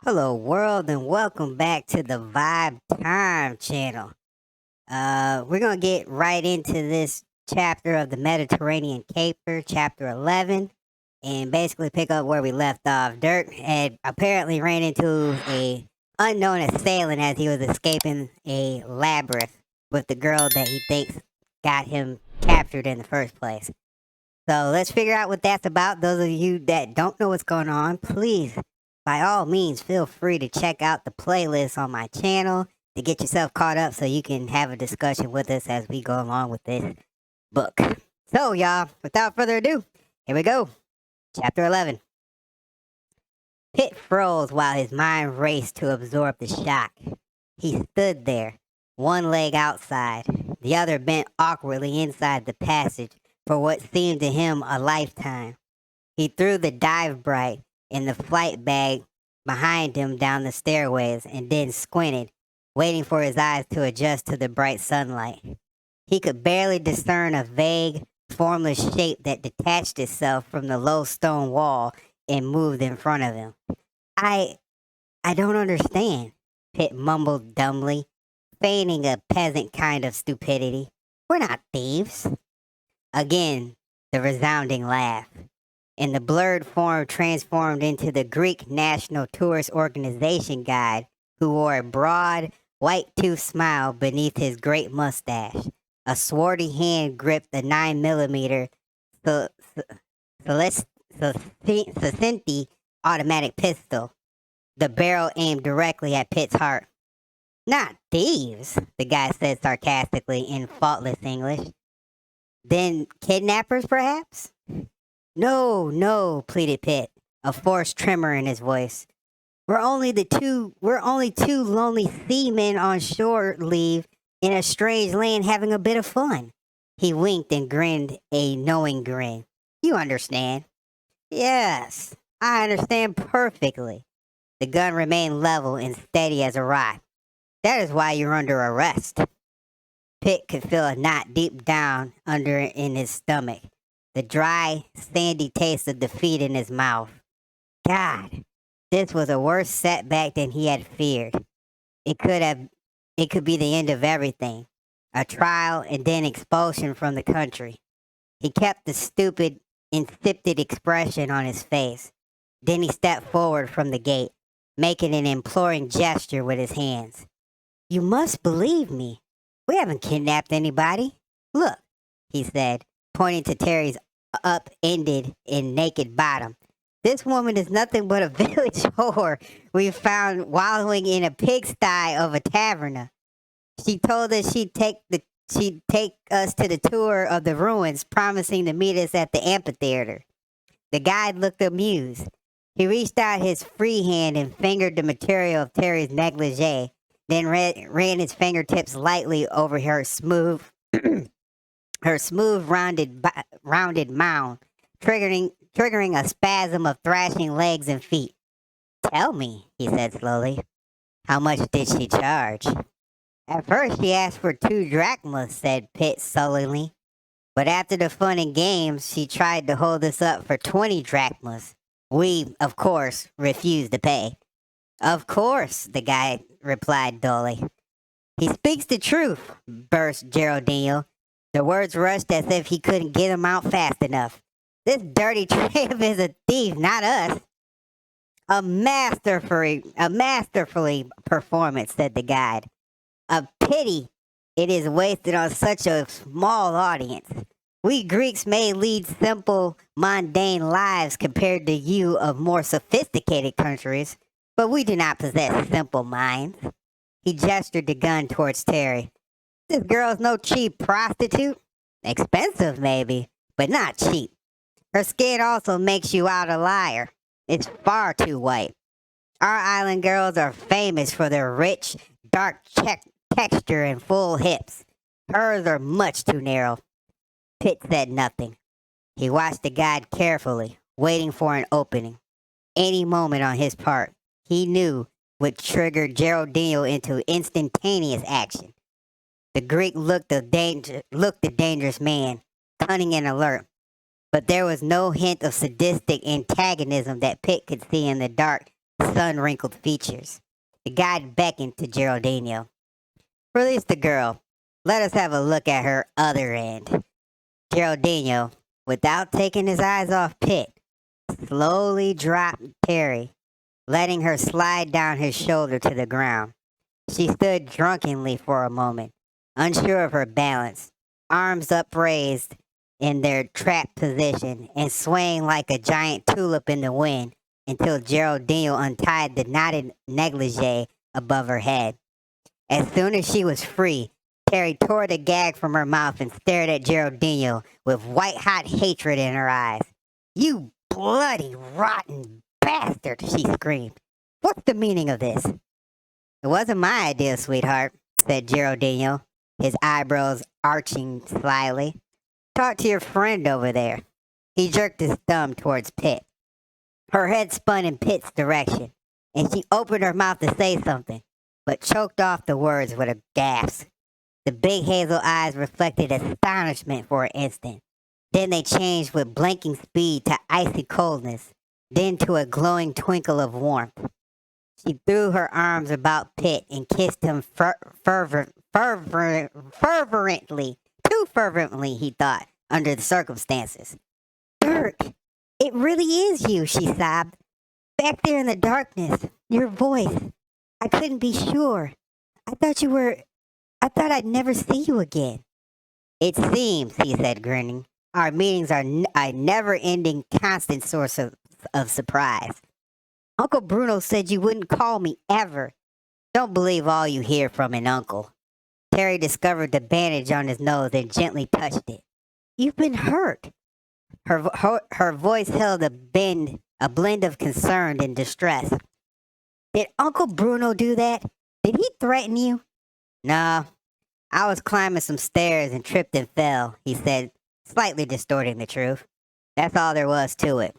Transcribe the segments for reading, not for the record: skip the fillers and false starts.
Hello, world, and welcome back to the ViBedTime channel. We're gonna get right into this chapter of the Mediterranean Caper, chapter 11, and basically pick up where we left off. Dirk had apparently ran into a unknown assailant as he was escaping a labyrinth with the girl that he thinks got him captured in the first place. So let's figure out what that's about. Those of you that don't know what's going on, please, by all means, feel free to check out the playlist on my channel to get yourself caught up so you can have a discussion with us as we go along with this book. So, y'all, without further ado, here we go. Chapter 11. Pitt froze while his mind raced to absorb the shock. He stood there, one leg outside, the other bent awkwardly inside the passage for what seemed to him a lifetime. He threw the dive bright in the flight bag behind him down the stairways and then squinted, waiting for his eyes to adjust to the bright sunlight. He could barely discern a vague, formless shape that detached itself from the low stone wall and moved in front of him. I don't understand, Pitt mumbled dumbly, feigning a peasant kind of stupidity. We're not thieves. Again, the resounding laugh, and the blurred form transformed into the Greek National Tourist Organization guide who wore a broad, white-toothed smile beneath his great mustache. A swarthy hand gripped the 9mm Zacynthus automatic pistol, the barrel aimed directly at Pitt's heart. Not thieves, the guy said sarcastically in faultless English. Then kidnappers, perhaps? No, no, pleaded Pitt, a forced tremor in his voice. We're only two lonely seamen on shore leave in a strange land having a bit of fun. He winked and grinned a knowing grin. You understand? Yes, I understand perfectly. The gun remained level and steady as a rock. That is why you're under arrest. Pitt could feel a knot deep down under in his stomach, the dry, sandy taste of defeat in his mouth. God, this was a worse setback than he had feared. It could be the end of everything. A trial and then expulsion from the country. He kept the stupid, insipid expression on his face. Then he stepped forward from the gate, making an imploring gesture with his hands. You must believe me. We haven't kidnapped anybody. Look, he said, pointing to Teri's upended and naked bottom. This woman is nothing but a village whore we found wallowing in a pigsty of a taverna. She told us she'd take us to the tour of the ruins, promising to meet us at the amphitheater. The guide looked amused. He reached out his free hand and fingered the material of Teri's negligee, then ran his fingertips lightly over her smooth, rounded mound, triggering a spasm of thrashing legs and feet. Tell me, he said slowly, how much did she charge? At first she asked for 2 drachmas, said Pitt sullenly. But after the fun and games, she tried to hold us up for 20 drachmas. We, of course, refused to pay. Of course, the guy replied dully. He speaks the truth, burst Giordino. The words rushed as if he couldn't get them out fast enough. This dirty tramp is a thief, not us. A masterfully performance, said the guide. A pity it is wasted on such a small audience. We Greeks may lead simple, mundane lives compared to you of more sophisticated countries, but we do not possess simple minds. He gestured the gun towards Teri. This girl's no cheap prostitute. Expensive, maybe, but not cheap. Her skin also makes you out a liar. It's far too white. Our island girls are famous for their rich, dark texture and full hips. Hers are much too narrow. Pitt said nothing. He watched the guide carefully, waiting for an opening. Any moment on his part, he knew, would trigger Giordino into instantaneous action. The Greek looked a dangerous man, cunning and alert, but there was no hint of sadistic antagonism that Pitt could see in the dark, sun-wrinkled features. The guide beckoned to Giordino. Release the girl. Let us have a look at her other end. Giordino, without taking his eyes off Pitt, slowly dropped Teri, letting her slide down his shoulder to the ground. She stood drunkenly for a moment, unsure of her balance, arms upraised in their trapped position and swaying like a giant tulip in the wind until Geraldine untied the knotted negligee above her head. As soon as she was free, Teri tore the gag from her mouth and stared at Geraldine with white-hot hatred in her eyes. "You bloody, rotten bastard!" she screamed. "What's the meaning of this?" "It wasn't my idea, sweetheart," said Giordino, his eyebrows arching slyly. "Talk to your friend over there." He jerked his thumb towards Pitt. Her head spun in Pitt's direction, and she opened her mouth to say something, but choked off the words with a gasp. The big hazel eyes reflected astonishment for an instant. Then they changed with blinking speed to icy coldness, then to a glowing twinkle of warmth. She threw her arms about Pitt and kissed him fervently. Too fervently, he thought, under the circumstances. "Dirk, it really is you," she sobbed. "Back there in the darkness, your voice. I couldn't be sure. I thought I'd never see you again." "It seems," he said, grinning, "our meetings are a never-ending, constant source of surprise. Uncle Bruno said you wouldn't call me ever. Don't believe all you hear from an uncle." Teri discovered the bandage on his nose and gently touched it. "You've been hurt." Her voice held a blend of concern and distress. "Did Uncle Bruno do that? Did he threaten you?" "No, I was climbing some stairs and tripped and fell," he said, slightly distorting the truth. "That's all there was to it."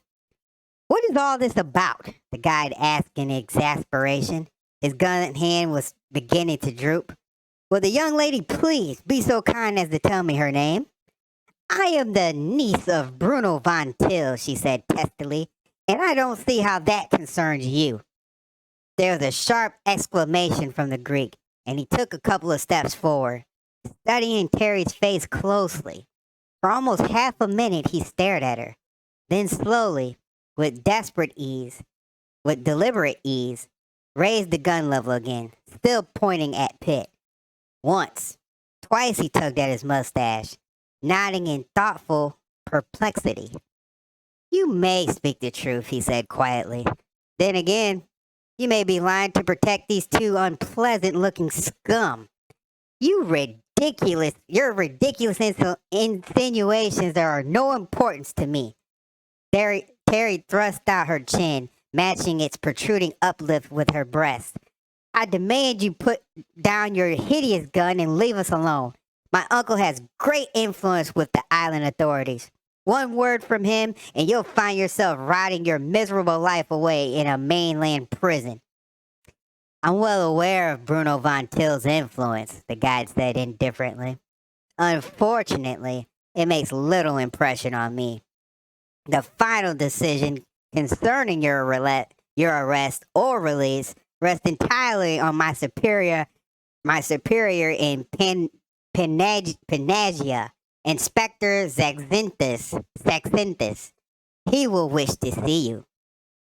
"What is all this about?" the guide asked in exasperation. His gun hand was beginning to droop. "Will the young lady please be so kind as to tell me her name?" "I am the niece of Bruno Von Till," she said testily, "and I don't see how that concerns you." There was a sharp exclamation from the Greek, and he took a couple of steps forward, studying Teri's face closely. For almost half a minute he stared at her. Then slowly, with deliberate ease, raised the gun level again, still pointing at Pitt. Once, twice he tugged at his mustache, nodding in thoughtful perplexity. "You may speak the truth," he said quietly. "Then again, you may be lying to protect these two unpleasant-looking scum. Your ridiculous insinuations are of no importance to me." Teri thrust out her chin, matching its protruding uplift with her breast. "I demand you put down your hideous gun and leave us alone. My uncle has great influence with the island authorities. One word from him, and you'll find yourself rotting your miserable life away in a mainland prison." "I'm well aware of Bruno Von Till's influence," the guide said indifferently. "Unfortunately, it makes little impression on me. The final decision concerning your arrest or release rests entirely on my superior in Panagia, Inspector Zacynthus. He will wish to see you.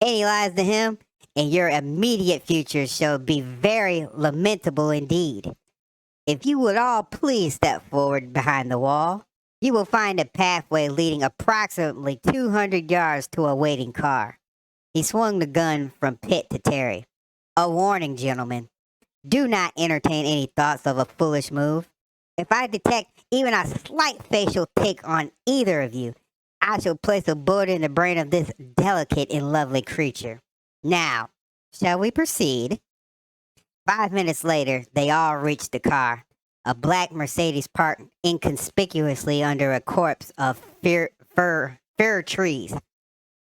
Any lies to him, and your immediate future shall be very lamentable indeed. If you would all please step forward behind the wall, you will find a pathway leading approximately 200 yards to a waiting car." He swung the gun from Pitt to Teri. "A warning, gentlemen. Do not entertain any thoughts of a foolish move. If I detect even a slight facial tick on either of you, I shall place a bullet in the brain of this delicate and lovely creature. Now, shall we proceed?" 5 minutes later, they all reached the car. A black Mercedes parked inconspicuously under a copse of fir trees.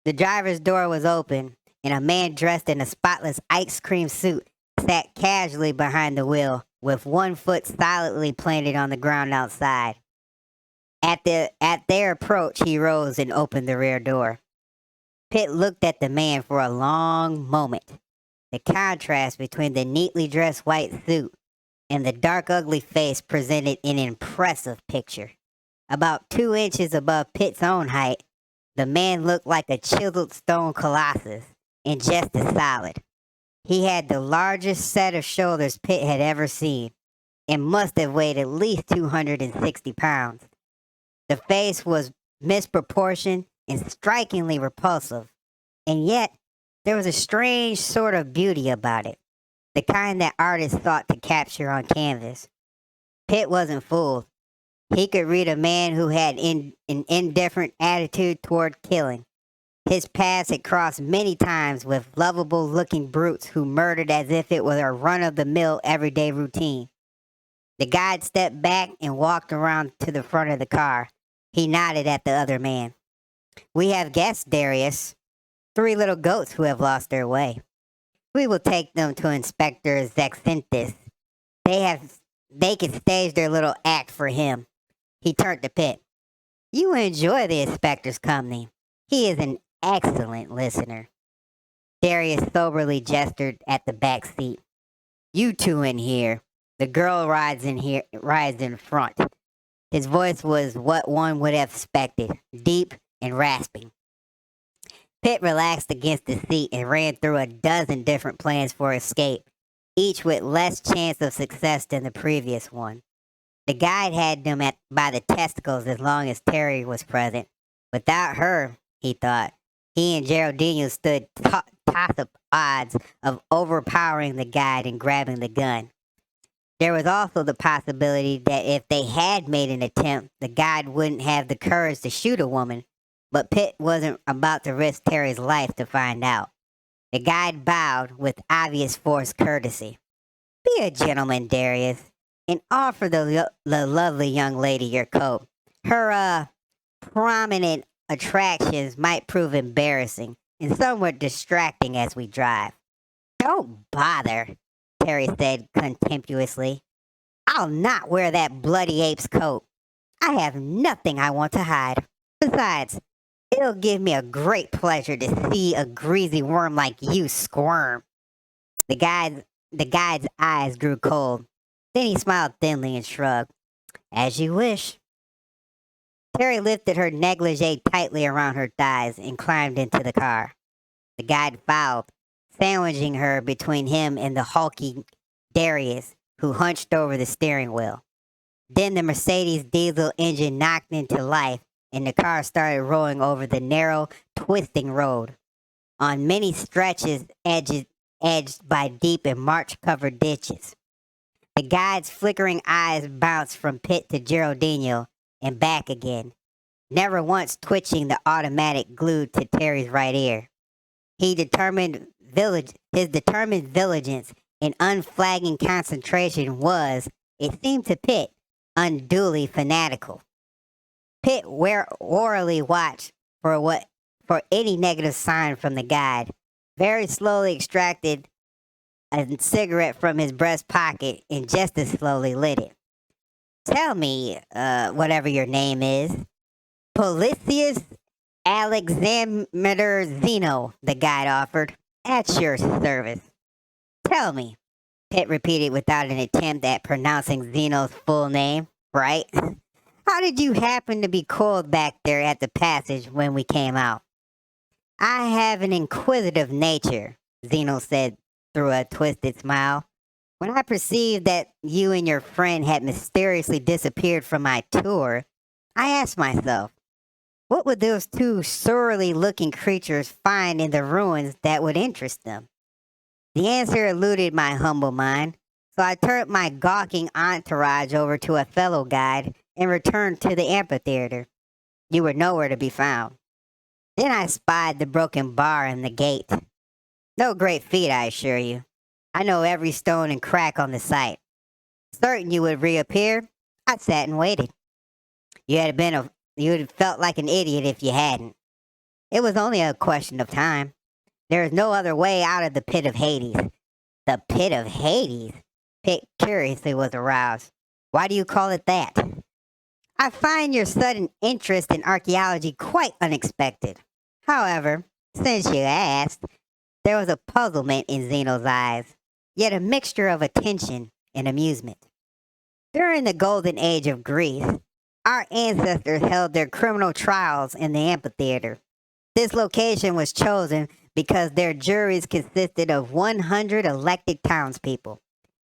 The driver's door was open, and a man dressed in a spotless ice cream suit sat casually behind the wheel, with one foot silently planted on the ground outside. At their approach, he rose and opened the rear door. Pitt looked at the man for a long moment. The contrast between the neatly dressed white suit and the dark, ugly face presented an impressive picture. About 2 inches above Pitt's own height, the man looked like a chiseled stone colossus, and just as solid. He had the largest set of shoulders Pitt had ever seen, and must have weighed at least 260 pounds. The face was misproportioned and strikingly repulsive, and yet there was a strange sort of beauty about it, the kind that artists thought to capture on canvas. Pitt wasn't fooled. He could read a man who had an indifferent attitude toward killing. His paths had crossed many times with lovable-looking brutes who murdered as if it was a run-of-the-mill everyday routine. The guide stepped back and walked around to the front of the car. He nodded at the other man. "We have guests, Darius. 3 little goats who have lost their way. We will take them to Inspector Zacynthus. They can stage their little act for him." He turned to Pitt. "You enjoy the inspector's company. He is an excellent listener." Darius soberly gestured at the back seat. "You two in here. The girl rides in front." His voice was what one would have expected, deep and rasping. Pitt relaxed against the seat and ran through a dozen different plans for escape, each with less chance of success than the previous one. The guide had them by the testicles as long as Teri was present. Without her, he thought, he and Giordino stood toss-up odds of overpowering the guide and grabbing the gun. There was also the possibility that if they had made an attempt, the guide wouldn't have the courage to shoot a woman, but Pitt wasn't about to risk Teri's life to find out. The guide bowed with obvious forced courtesy. "Be a gentleman, Darius, and offer the lovely young lady your coat. Her, prominent attractions might prove embarrassing and somewhat distracting as we drive." "Don't bother," Teri said contemptuously. "I'll not wear that bloody ape's coat. I have nothing I want to hide. Besides, it'll give me a great pleasure to see a greasy worm like you squirm." The guide's eyes grew cold. Then he smiled thinly and shrugged. "As you wish." Teri lifted her negligee tightly around her thighs and climbed into the car. The guide followed, sandwiching her between him and the hulking Darius, who hunched over the steering wheel. Then the Mercedes diesel engine knocked into life, and the car started rolling over the narrow, twisting road. On many stretches edged by deep and march-covered ditches. The guide's flickering eyes bounced from Pitt to Giordino and back again, never once twitching the automatic glued to Teri's right ear. His determined vigilance and unflagging concentration was, it seemed to Pitt, unduly fanatical. Pitt warily watched for any negative sign from the guide, very slowly extracted a cigarette from his breast pocket and just as slowly lit it. "Tell me, whatever your name is." "Policius Alexander Zeno," the guide offered. "At your service." "Tell me," Pitt repeated without an attempt at pronouncing Zeno's full name, "right? How did you happen to be coiled back there at the passage when we came out?" "I have an inquisitive nature," Zeno said through a twisted smile. "When I perceived that you and your friend had mysteriously disappeared from my tour, I asked myself, what would those 2 surly-looking creatures find in the ruins that would interest them? The answer eluded my humble mind, so I turned my gawking entourage over to a fellow guide and returned to the amphitheater. You were nowhere to be found. Then I spied the broken bar and the gate. No great feat, I assure you. I know every stone and crack on the site. Certain you would reappear, I sat and waited. You'd have felt like an idiot if you hadn't. It was only a question of time. There is no other way out of the pit of Hades." "The pit of Hades?" Pitt curiously was aroused. "Why do you call it that?" "I find your sudden interest in archaeology quite unexpected. However, since you asked, There was a puzzlement in Zeno's eyes, yet a mixture of attention and amusement. During the golden age of Greece, our ancestors held their criminal trials in the amphitheater. This location was chosen because their juries consisted of 100 elected townspeople.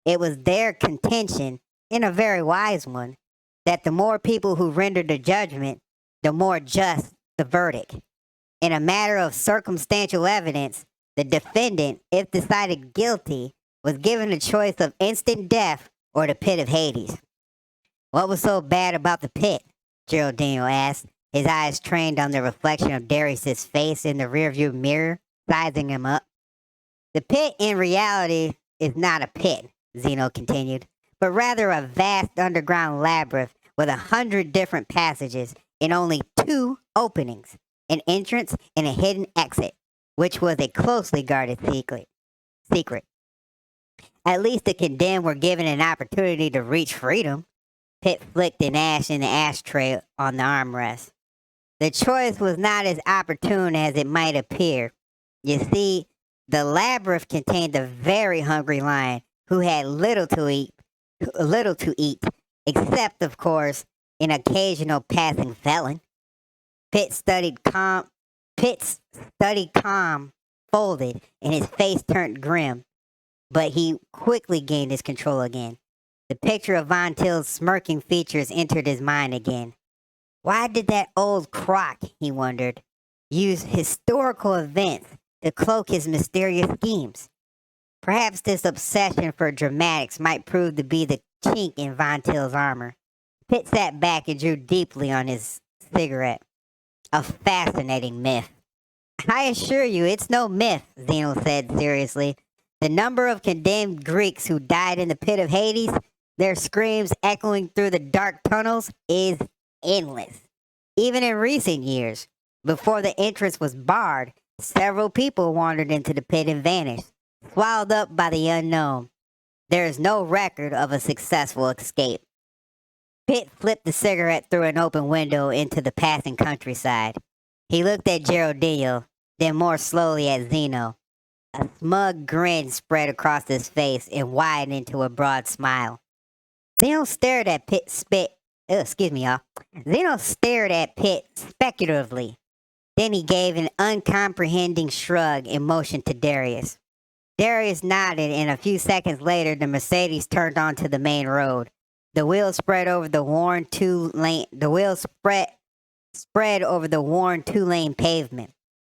It was their contention, and a very wise one, that the more people who rendered the judgment, the more just the verdict. In a matter of circumstantial evidence, the defendant, if decided guilty, was given a choice of instant death or the pit of Hades. What was so bad about the pit? Giordino asked, his eyes trained on the reflection of Darius's face in the rearview mirror, sizing him up. The pit, in reality, is not a pit, Zeno continued, but rather a vast underground labyrinth with 100 different passages and only 2 openings, an entrance and a hidden exit, which was a closely guarded secret. At least the condemned were given an opportunity to reach freedom. Pitt flicked an ash in the ashtray on the armrest. The choice was not as opportune as it might appear. You see, the labyrinth contained a very hungry lion who had little to eat, except, of course, an occasional passing felon. Pitt's studied calm, folded, and his face turned grim, but he quickly gained his control again. The picture of Von Till's smirking features entered his mind again. Why did that old crock, he wondered, use historical events to cloak his mysterious schemes? Perhaps this obsession for dramatics might prove to be the chink in Von Till's armor. Pitt sat back and drew deeply on his cigarette. A fascinating myth. I assure you, it's no myth, Zeno said seriously. The number of condemned Greeks who died in the pit of Hades, their screams echoing through the dark tunnels, is endless. Even in recent years, before the entrance was barred, several people wandered into the pit and vanished, swallowed up by the unknown. There is no record of a successful escape. Pitt flipped the cigarette through an open window into the passing countryside. He looked at Giordino, then more slowly at Zeno. A smug grin spread across his face and widened into a broad smile. Zeno stared at Pitt Zeno stared at Pitt speculatively. Then he gave an uncomprehending shrug and motioned to Darius. Darius nodded, and a few seconds later, the Mercedes turned onto the main road. The wheels spread over the worn two-lane pavement.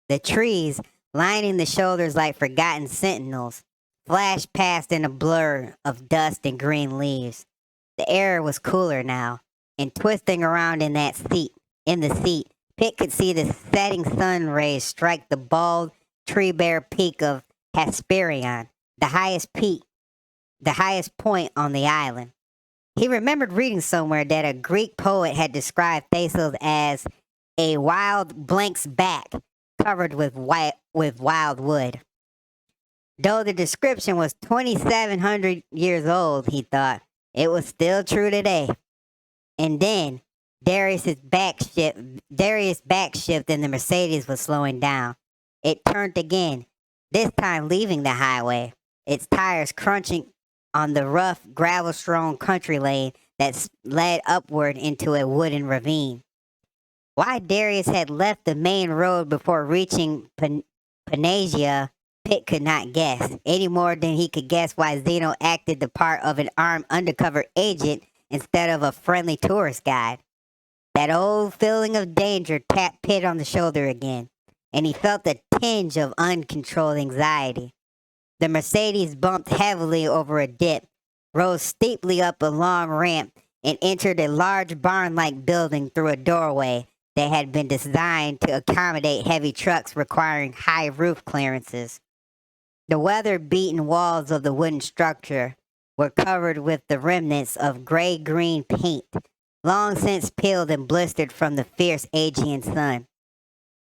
The trees, lining the shoulders like forgotten sentinels, flashed past in a blur of dust and green leaves. The air was cooler now, and twisting around in the seat, Pitt could see the setting sun rays strike the bald, tree-bare peak of Hesperion, the highest point on the island. He remembered reading somewhere that a Greek poet had described Thasos as a wild blank's back covered with wild wood. Though the description was 2,700 years old, he thought, it was still true today. And then Darius' backshift and the Mercedes was slowing down. It turned again, this time leaving the highway, its tires crunching on the rough, gravel-strewn country lane that led upward into a wooden ravine. Why Darius had left the main road before reaching Panacea, Pitt could not guess, any more than he could guess why Zeno acted the part of an armed undercover agent instead of a friendly tourist guide. That old feeling of danger tapped Pitt on the shoulder again, and he felt a tinge of uncontrolled anxiety. The Mercedes bumped heavily over a dip, rose steeply up a long ramp, and entered a large barn-like building through a doorway that had been designed to accommodate heavy trucks requiring high roof clearances. The weather-beaten walls of the wooden structure were covered with the remnants of gray-green paint, long since peeled and blistered from the fierce Aegean sun.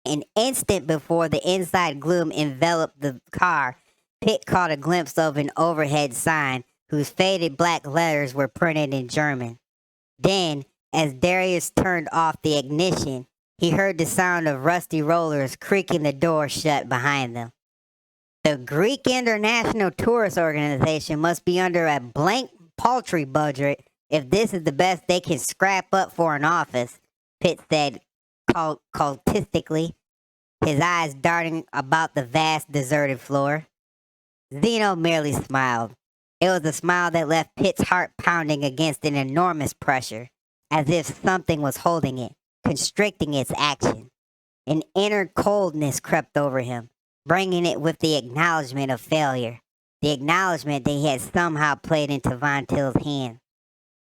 An instant before the inside gloom enveloped the car, Pitt caught a glimpse of an overhead sign whose faded black letters were printed in German. Then, as Darius turned off the ignition, he heard the sound of rusty rollers creaking the door shut behind them. The Greek International Tourist Organization must be under a blank paltry budget if this is the best they can scrap up for an office, Pitt said cultistically, his eyes darting about the vast deserted floor. Zeno merely smiled. It was a smile that left Pitt's heart pounding against an enormous pressure, as if something was holding it, constricting its action. An inner coldness crept over him, bringing it with the acknowledgement of failure, the acknowledgement that he had somehow played into Von Till's hand.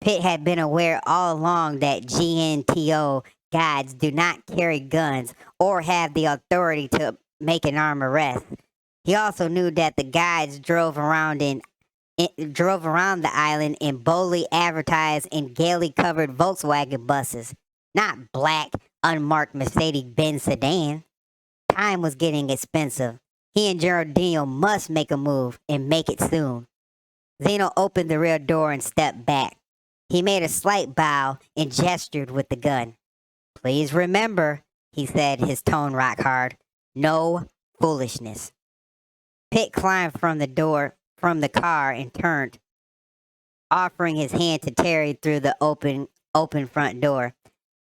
Pitt had been aware all along that GNTO guides do not carry guns or have the authority to make an armed arrest. He also knew that the guides drove around the island in boldly advertised and gaily covered Volkswagen buses, not black, unmarked Mercedes-Benz sedan. Time was getting expensive. He and Giordino must make a move, and make it soon. Zeno opened the rear door and stepped back. He made a slight bow and gestured with the gun. "Please remember," he said, his tone rock hard, "no foolishness." Pitt climbed from the car and turned, offering his hand to Teri through the open front door.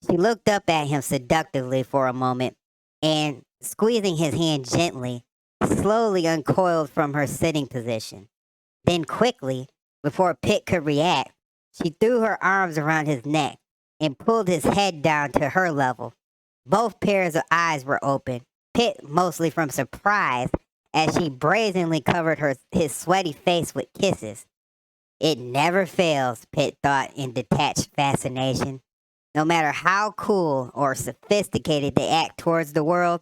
She looked up at him seductively for a moment, and, squeezing his hand gently, slowly uncoiled from her sitting position. Then quickly, before Pitt could react, she threw her arms around his neck and pulled his head down to her level. Both pairs of eyes were open, Pitt mostly from surprise, as she brazenly covered his sweaty face with kisses. It never fails, Pitt thought in detached fascination. No matter how cool or sophisticated they act towards the world,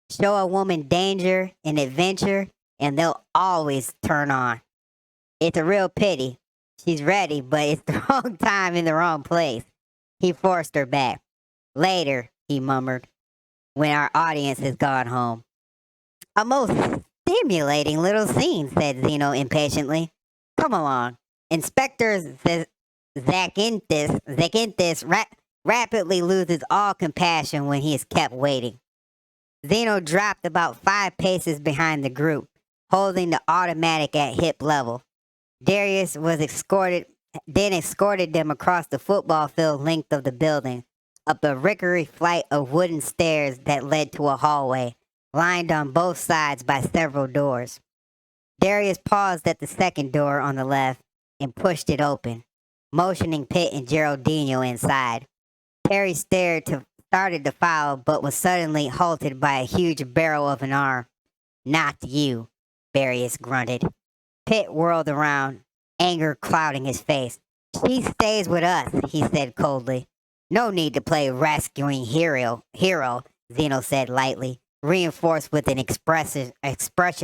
show a woman danger and adventure, and they'll always turn on. It's a real pity. She's ready, but it's the wrong time in the wrong place. He forced her back. "Later," he murmured, "when our audience has gone home." "A most stimulating little scene," said Zeno impatiently. "Come along." Inspector Zacynthus rapidly loses all compassion when he is kept waiting. Zeno dropped about 5 paces behind the group, holding the automatic at hip level. Darius then escorted them across the football field length of the building, up a rickery flight of wooden stairs that led to a hallway, lined on both sides by several doors. Darius paused at the second door on the left and pushed it open, motioning Pitt and Giordino inside. Teri started to follow, but was suddenly halted by a huge barrel of an arm. "Not you," Darius grunted. Pitt whirled around, anger clouding his face. "She stays with us," he said coldly. "No need to play rescuing hero," Zeno said lightly, reinforced with an expression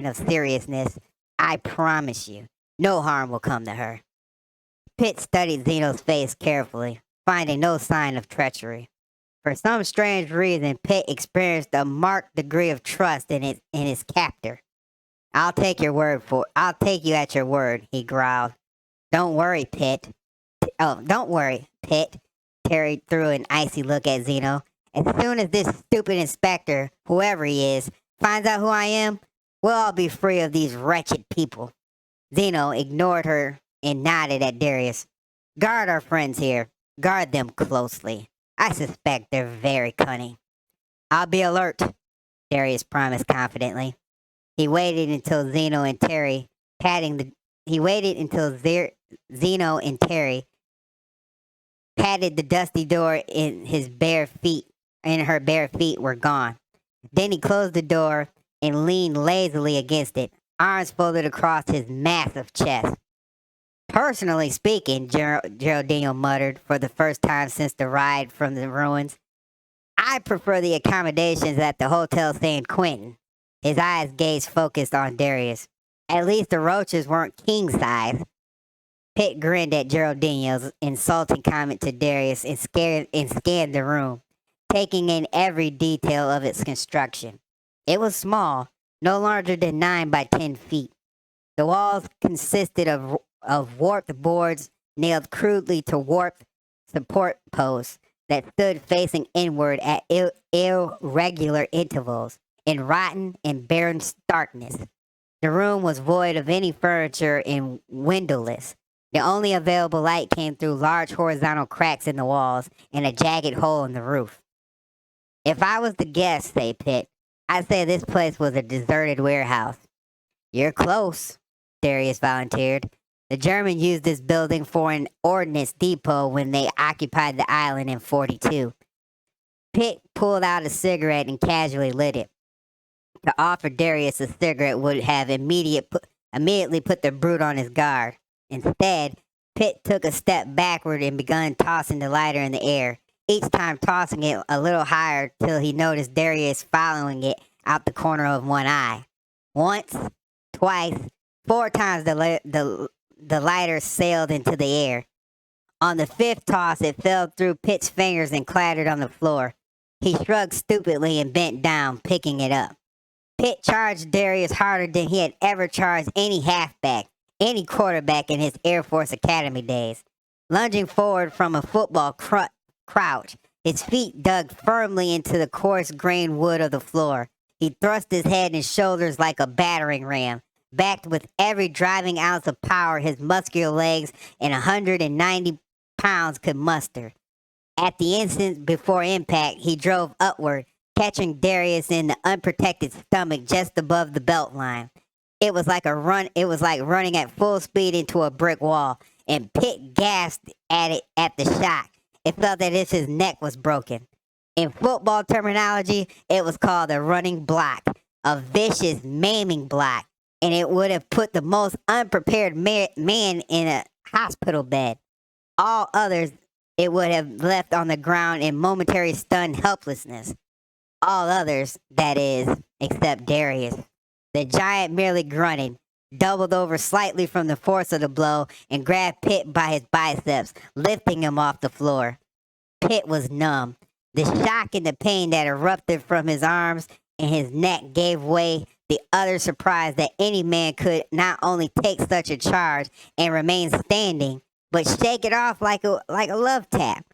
of seriousness. "I promise you, no harm will come to her." Pitt studied Zeno's face carefully, finding no sign of treachery. For some strange reason, Pitt experienced a marked degree of trust in his captor. I'll take you at your word," he growled. Don't worry, Pitt. Teri threw an icy look at Zeno. "As soon as this stupid inspector, whoever he is, finds out who I am, we'll all be free of these wretched people." Zeno ignored her and nodded at Darius. "Guard our friends here. Guard them closely. I suspect they're very cunning." "I'll be alert," Darius promised confidently. He waited until Zeno and Teri patted the dusty door in her bare feet were gone. Then he closed the door and leaned lazily against it, arms folded across his massive chest. "Personally speaking," Giordino muttered for the first time since the ride from the ruins, "I prefer the accommodations at the Hotel San Quentin." His eyes gazed focused on Darius. "At least the roaches weren't king size." Pitt grinned at Giordino's insulting comment to Darius and scanned the room, taking in every detail of its construction. It was small, no larger than 9 by 10 feet. The walls consisted of warped boards nailed crudely to warped support posts that stood facing inward at irregular intervals in rotten and barren starkness. The room was void of any furniture and windowless. The only available light came through large horizontal cracks in the walls and a jagged hole in the roof. If I was the guest, say Pitt, I'd say this place was a deserted warehouse. You're close, Darius volunteered. The Germans used this building for an ordnance depot when they occupied the island in 42. Pitt pulled out a cigarette and casually lit it. To offer Darius a cigarette would have immediately put the brute on his guard. Instead, Pitt took a step backward and began tossing the lighter in the air, each time tossing it a little higher till he noticed Darius following it out the corner of one eye. Once, twice, 4 times the lighter sailed into the air. On the 5th toss, it fell through Pitt's fingers and clattered on the floor. He shrugged stupidly and bent down, picking it up. Pitt charged Darius harder than he had ever charged any halfback, any quarterback in his Air Force Academy days. Lunging forward from a football crouch, his feet dug firmly into the coarse grained wood of the floor. He thrust his head and shoulders like a battering ram, backed with every driving ounce of power his muscular legs and 190 pounds could muster. At the instant before impact, he drove upward, catching Darius in the unprotected stomach just above the belt line. It was like running at full speed into a brick wall, and Pitt gasped at the shock. It felt as if his neck was broken. In football terminology, it was called a running block, a vicious, maiming block, and it would have put the most unprepared man in a hospital bed. All others it would have left on the ground in momentary stunned helplessness. All others, that is, except Darius. The giant merely grunted, doubled over slightly from the force of the blow, and grabbed Pitt by his biceps, lifting him off the floor. Pitt was numb. The shock and the pain that erupted from his arms and his neck gave way the utter surprise that any man could not only take such a charge and remain standing, but shake it off like a love tap.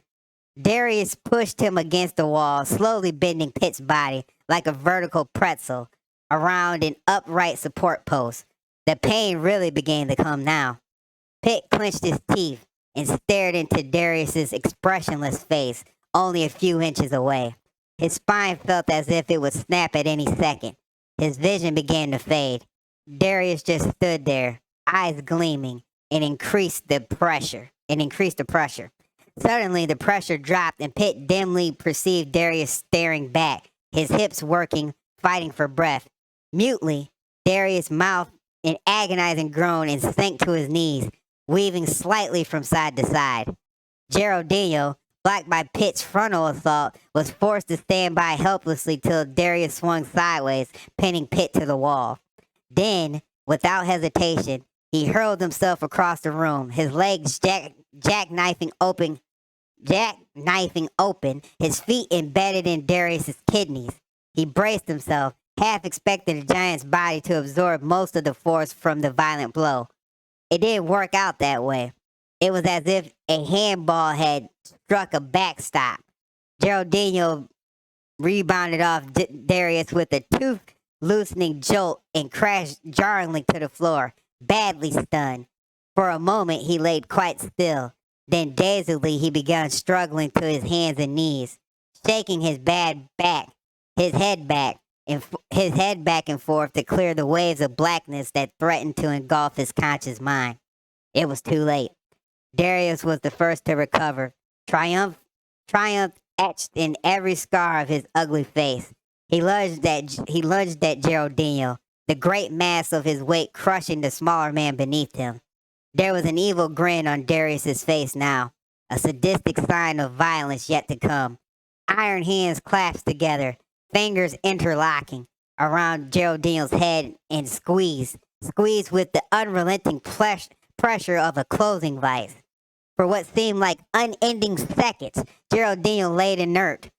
Darius pushed him against the wall, slowly bending Pitt's body like a vertical pretzel around an upright support post. The pain really began to come now. Pitt clenched his teeth and stared into Darius's expressionless face, only a few inches away. His spine felt as if it would snap at any second. His vision began to fade. Darius just stood there, eyes gleaming, and increased the pressure. Suddenly, the pressure dropped, and Pitt dimly perceived Darius staring back, his hips working, fighting for breath. Mutely, Darius mouthed an agonizing groan and sank to his knees, weaving slightly from side to side. Giordino, blocked by Pitt's frontal assault, was forced to stand by helplessly till Darius swung sideways, pinning Pitt to the wall. Then, without hesitation, he hurled himself across the room, his legs jackknifing open, his feet embedded in Darius's kidneys. He braced himself, half expecting the giant's body to absorb most of the force from the violent blow. It didn't work out that way. It was as if a handball had struck a backstop. Giordino rebounded off Darius with a tooth-loosening jolt and crashed jarringly to the floor, badly stunned. For a moment he lay quite still. Then dazedly he began struggling to his hands and knees, shaking his head back and forth to clear the waves of blackness that threatened to engulf his conscious mind. It was too late. Darius was the first to recover, triumph etched in every scar of his ugly face. He lunged at Giordino, the great mass of his weight crushing the smaller man beneath him. There was an evil grin on Darius's face now, a sadistic sign of violence yet to come. Iron hands clasped together, fingers interlocking around Giordino's head and squeezed with the unrelenting pressure of a closing vice. For what seemed like unending seconds, Giordino lay inert,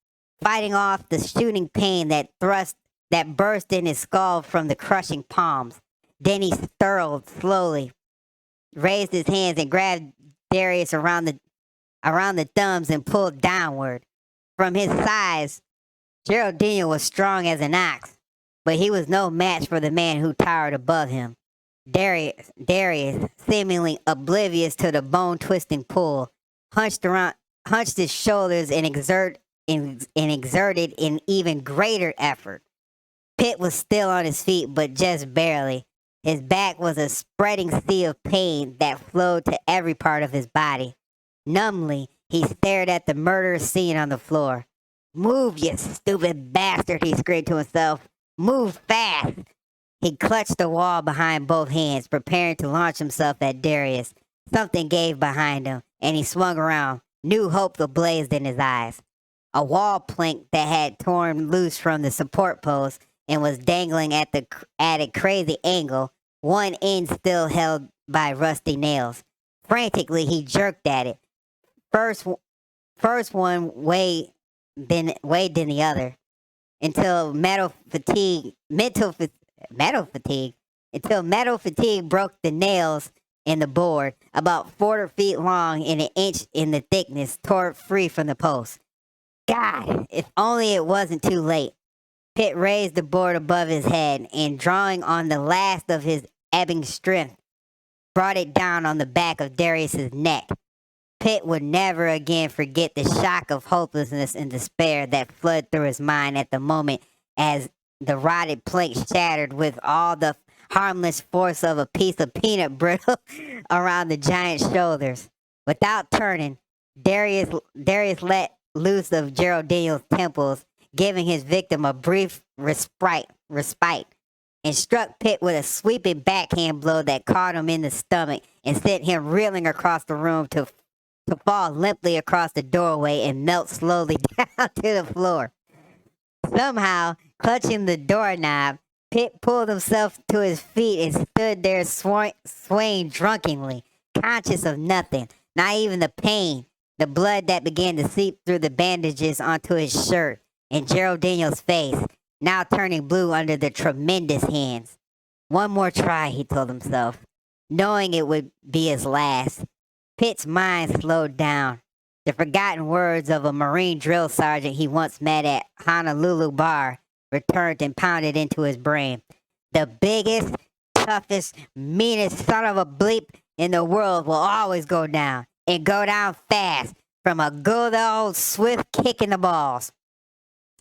fighting off the shooting pain that burst in his skull from the crushing palms. Then he stirred slowly, raised his hands and grabbed Darius around the thumbs and pulled downward. From his size, Giordino was strong as an ox. but he was no match for the man who towered above him. Darius, seemingly oblivious to the bone-twisting pull, hunched his shoulders and exerted an even greater effort. Pitt was still on his feet, but just barely. His back was a spreading sea of pain that flowed to every part of his body. Numbly, he stared at the murderous scene on the floor. "Move, you stupid bastard," he screamed to himself. "Move fast." He clutched the wall behind both hands, preparing to launch himself at Darius. Something gave behind him, and he swung around, new hope ablaze in his eyes. A wall plank that had torn loose from the support post and was dangling at a crazy angle, one end still held by rusty nails. Frantically, he jerked at it. First one way, then the other, until metal fatigue broke the nails in the board, about 4 feet long and an inch in the thickness, tore it free from the post. God, if only it wasn't too late. Pitt raised the board above his head and, drawing on the last of his ebbing strength, brought it down on the back of Darius's neck. Pitt would never again forget the shock of hopelessness and despair that flooded through his mind at the moment as the rotted plank shattered with all the harmless force of a piece of peanut brittle around the giant's shoulders. Without turning, Darius let loose of Giordino's temples, giving his victim a brief respite, and struck Pitt with a sweeping backhand blow that caught him in the stomach and sent him reeling across the room to fall limply across the doorway and melt slowly down to the floor. Somehow, clutching the doorknob, Pitt pulled himself to his feet and stood there swaying drunkenly, conscious of nothing, not even the pain, the blood that began to seep through the bandages onto his shirt, and Giordino's face, now turning blue under the tremendous hands. One more try, he told himself, knowing it would be his last. Pitt's mind slowed down. The forgotten words of a Marine drill sergeant he once met at Honolulu Bar returned and pounded into his brain. The biggest, toughest, meanest son of a bleep in the world will always go down, and go down fast, from a good old swift kick in the balls.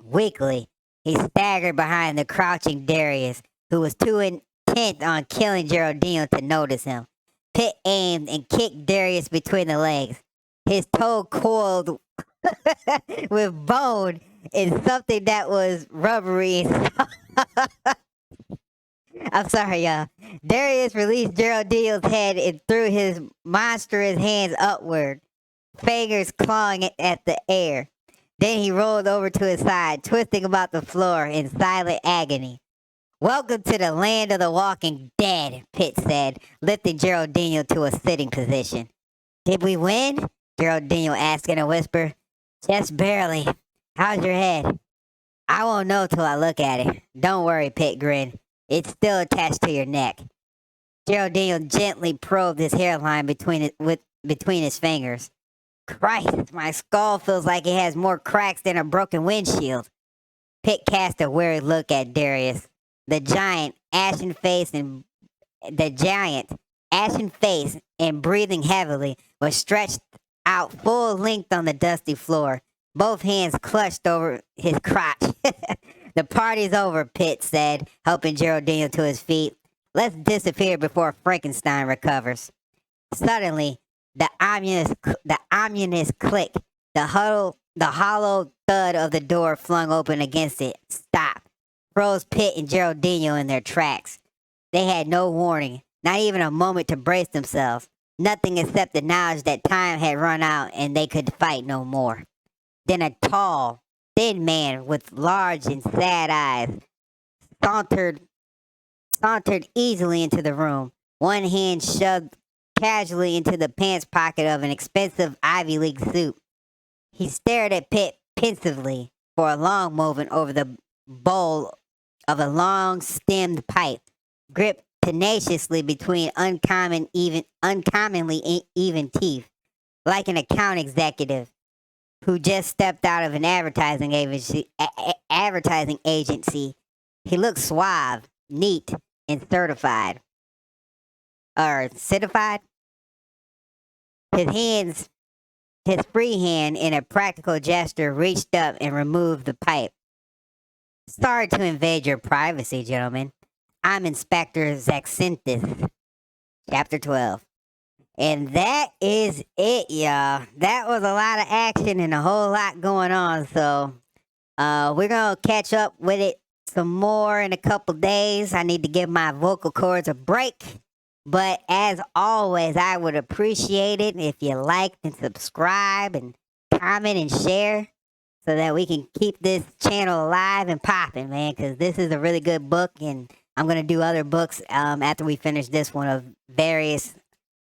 Weakly, he staggered behind the crouching Darius, who was too intent on killing Giordino to notice him. Pitt aimed and kicked Darius between the legs. His toe coiled with bone in something that was rubbery. I'm sorry, y'all. Darius released Giordino's head and threw his monstrous hands upward, fingers clawing at the air. Then he rolled over to his side, twisting about the floor in silent agony. "Welcome to the land of the walking dead," Pitt said, lifting Giordino to a sitting position. "Did we win?" Giordino asked in a whisper. "Just barely. How's your head?" "I won't know till I look at it. Don't worry," Pitt grinned. "It's still attached to your neck." Giordino gently probed his hairline between his fingers. "Christ, my skull feels like it has more cracks than a broken windshield." Pitt cast a weary look at Darius. The giant, ashen face and breathing heavily, was stretched out full length on the dusty floor, both hands clutched over his crotch. "The party's over," Pitt said, helping Giordino to his feet. "Let's disappear before Frankenstein recovers." Suddenly, the ominous click, the hollow thud of the door flung open against it, stopped, froze Pitt and Giordino in their tracks. They had no warning, not even a moment to brace themselves, nothing except the knowledge that time had run out and they could fight no more. Then a tall, thin man with large and sad eyes sauntered easily into the room, one hand shoved casually into the pants pocket of an expensive Ivy League suit. He stared at Pitt pensively for a long moment over the bowl of a long-stemmed pipe, gripped tenaciously between uncommonly even teeth, like an account executive who just stepped out of an advertising agency He looked suave, neat, and certified. Or certified? His hands, his free hand, in a practical gesture, reached up and removed the pipe. Sorry to invade your privacy, gentlemen. I'm Inspector Zacynthus, Chapter 12. And that is it, y'all. That was a lot of action and a whole lot going on. So we're going to catch up with it some more in a couple days. I need to give my vocal cords a break. But as always, I would appreciate it if you liked and subscribe and comment and share so that we can keep this channel alive and popping, man, because this is a really good book, and I'm going to do other books after we finish this one of various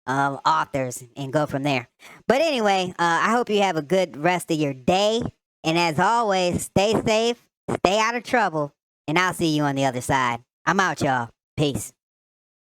authors and go from there. But anyway, I hope you have a good rest of your day. And as always, stay safe, stay out of trouble, and I'll see you on the other side. I'm out, y'all. Peace.